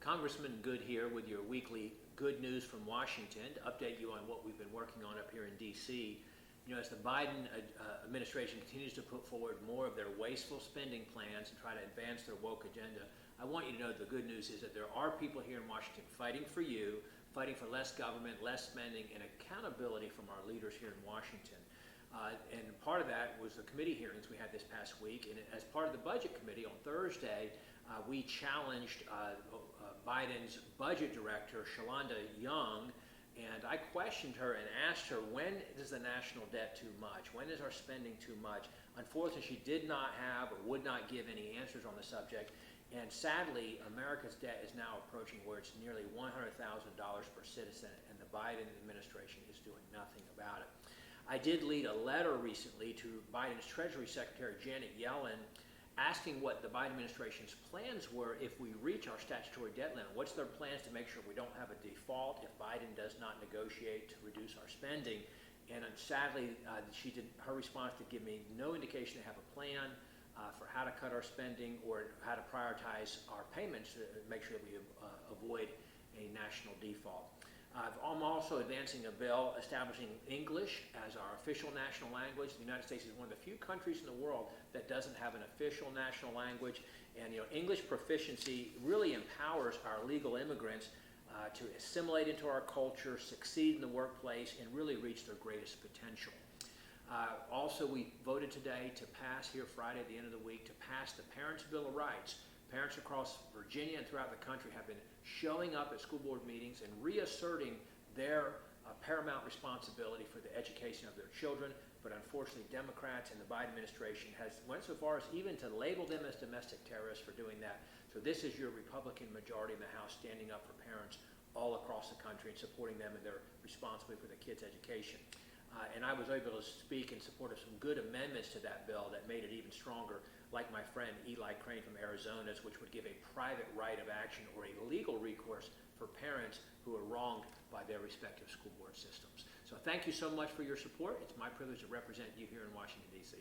Congressman Good here with your weekly Good News from Washington to update you on what we've been working on up here in D.C. You know, as the Biden administration continues to put forward more of their wasteful spending plans and try to advance their woke agenda, I want you to know the good news is that there are people here in Washington fighting for you, fighting for less government, less spending, and accountability from our leaders here in Washington. And part of that was the committee hearings we had this past week. And as part of the Budget Committee on Thursday, we challenged Biden's budget director, Shalanda Young, and I questioned her and asked her, when is the national debt too much? When is our spending too much? Unfortunately, she did not have or would not give any answers on the subject. And sadly, America's debt is now approaching where it's nearly $100,000 per citizen, and the Biden administration is doing nothing about it. I did lead a letter recently to Biden's Treasury Secretary, Janet Yellen, asking what the Biden administration's plans were if we reach our statutory debt limit. What's their plans to make sure we don't have a default if Biden does not negotiate to reduce our spending? And sadly, her response did give me no indication to have a plan for how to cut our spending or how to prioritize our payments to make sure that we avoid a national default. I'm also advancing a bill establishing English as our official national language. The United States is one of the few countries in the world that doesn't have an official national language. And English proficiency really empowers our legal immigrants to assimilate into our culture, succeed in the workplace, and really reach their greatest potential. Also, we voted today to pass here Friday at the end of the week to pass the Parents' Bill of Rights. Parents across Virginia and throughout the country have been showing up at school board meetings and reasserting their paramount responsibility for the education of their children. But unfortunately, Democrats and the Biden administration went so far as even to label them as domestic terrorists for doing that. So this is your Republican majority in the House standing up for parents all across the country and supporting them in their responsibility for their kids' education. And I was able to speak in support of some good amendments to that bill that made it even stronger, like my friend Eli Crane from Arizona's, which would give a private right of action or a legal recourse for parents who are wronged by their respective school board systems. So thank you so much for your support. It's my privilege to represent you here in Washington, D.C.